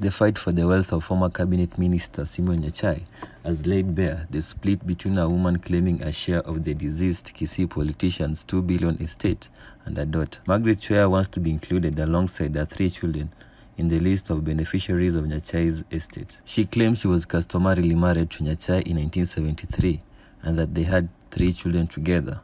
The fight for the wealth of former cabinet minister SIMEON has laid bare the split between a woman claiming a share of the deceased Kisii politician's 2 billion estate and a daughter. Margaret NYACHAE wants to be included alongside her 3 children in the list of beneficiaries of NYACHAE's estate. She claims she was customarily married to NYACHAE in 1973 and that they had 3 children together.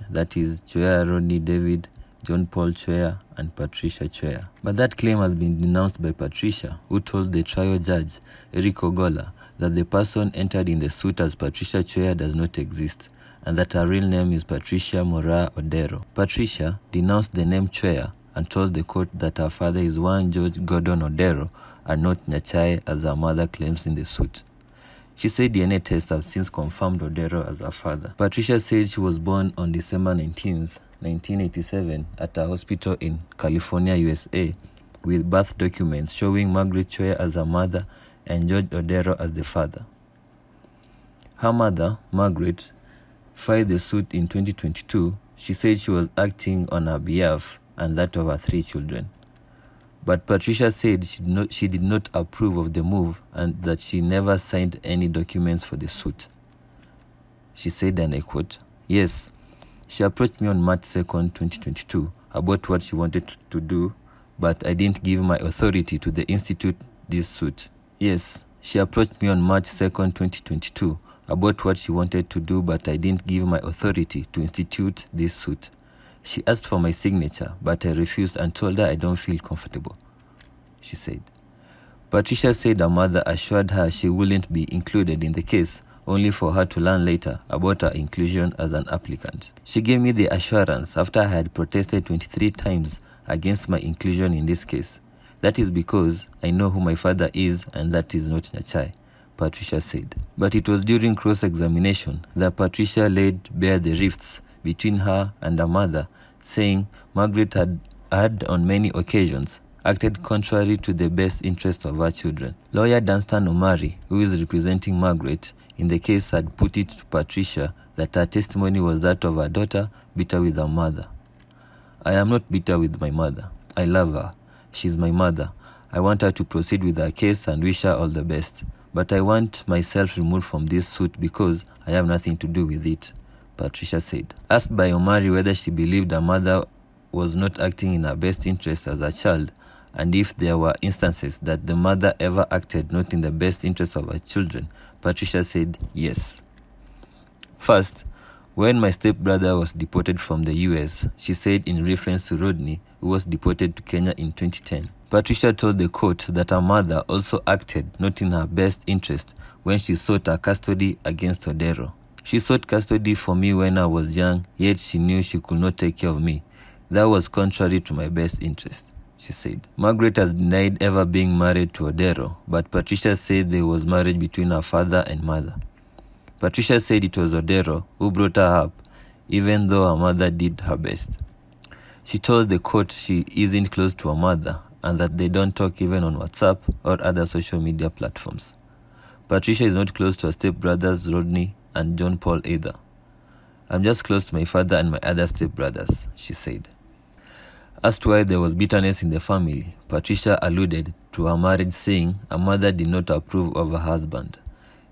That is Chwea Rodney David, John Paul Chwea, and Patricia Chwea. But that claim has been denounced by Patricia, who told the trial judge, Eric Ogola, that the person entered in the suit as Patricia Chwea does not exist, and that her real name is Patricia Mora Odero. Patricia denounced the name Chwea and told the court that her father is one George Gordon Odero and not NYACHAE as her mother claims in the suit. She said DNA tests have since confirmed Odero as her father. Patricia said she was born on December 19th, 1987 at a hospital in California, USA, with birth documents showing Margaret NYACHAE as her mother and George Odero as the father. Her mother, Margaret, filed the suit in 2022. She said she was acting on her behalf and that of her 3 children. But Patricia said she did not approve of the move and that she never signed any documents for the suit. She said, and I quote, "Yes, she approached me on March 2nd, 2022 about what she wanted to do, but I didn't give my authority to the institute this suit." Yes, she approached me on March 2nd, 2022 about what she wanted to do, but I didn't give my authority to institute this suit. She asked for my signature, but I refused and told her I don't feel comfortable, she said. Patricia said her mother assured her she wouldn't be included in the case, only for her to learn later about her inclusion as an applicant. She gave me the assurance after I had protested 23 times against my inclusion in this case. That is because I know who my father is and that is not NYACHAE, Patricia said. But it was during cross-examination that Patricia laid bare the rifts between her and her mother, saying Margaret had on many occasions acted contrary to the best interest of her children. Lawyer Dunstan Omari, who is representing Margaret in the case, had put it to Patricia that her testimony was that of her daughter bitter with her mother. "I am not bitter with my mother. I love her. She's my mother. I want her to proceed with her case and wish her all the best. But I want myself removed from this suit because I have nothing to do with it," Patricia said. Asked by Omari whether she believed her mother was not acting in her best interest as a child, and if there were instances that the mother ever acted not in the best interest of her children, Patricia said yes. First, when my stepbrother was deported from the US, she said in reference to Rodney, who was deported to Kenya in 2010. Patricia told the court that her mother also acted not in her best interest when she sought her custody against Odero. "She sought custody for me when I was young, yet she knew she could not take care of me. That was contrary to my best interest," she said. Margaret has denied ever being married to Odero, but Patricia said there was marriage between her father and mother. Patricia said it was Odero who brought her up, even though her mother did her best. She told the court she isn't close to her mother and that they don't talk even on WhatsApp or other social media platforms. Patricia is not close to her stepbrothers Rodney and John Paul either. "I'm just close to my father and my other stepbrothers," she said. Asked why there was bitterness in the family, Patricia alluded to her marriage, saying her mother did not approve of her husband.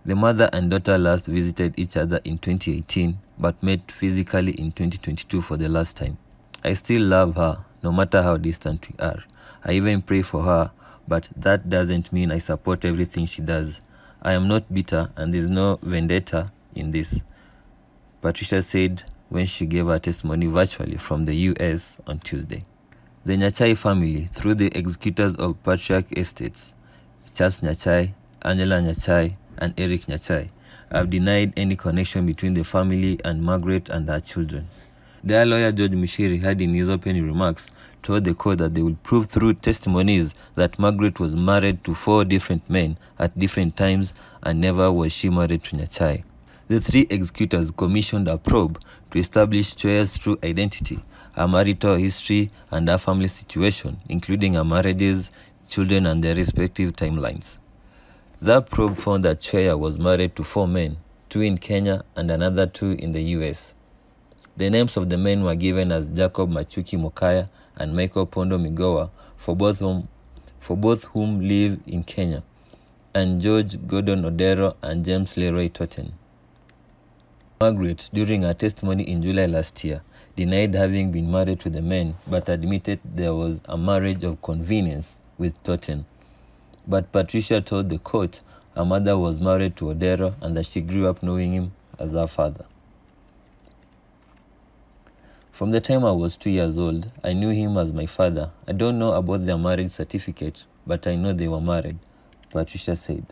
The mother and daughter last visited each other in 2018 but met physically in 2022 for the last time. "I still love her, no matter how distant we are. I even pray for her, but that doesn't mean I support everything she does. I am not bitter and there's no vendetta in this," Patricia said when she gave her testimony virtually from the US on Tuesday. The NYACHAE family, through the executors of Patriarch Estates, Charles NYACHAE, Angela NYACHAE, and Eric NYACHAE, have denied any connection between the family and Margaret and her children. Their lawyer George Mushiri had in his opening remarks told the court that they will prove through testimonies that Margaret was married to 4 different men at different times and never was she married to NYACHAE. The 3 executors commissioned a probe to establish Chwea's true identity, her marital history, and her family situation, including her marriages, children, and their respective timelines. That probe found that Chwea was married to 4 men, 2 in Kenya and another 2 in the US. The names of the men were given as Jacob Machuki Mokaya and Michael Pondo Migowa, for both for both whom live in Kenya, and George Gordon Odero and James Leroy Totten. Margaret, during her testimony in July last year, denied having been married to the men, but admitted there was a marriage of convenience with Totten. But Patricia told the court her mother was married to Odero and that she grew up knowing him as her father. From the time I was 2 years old, I knew him as my father. I don't know about their marriage certificate, but I know they were married, Patricia said.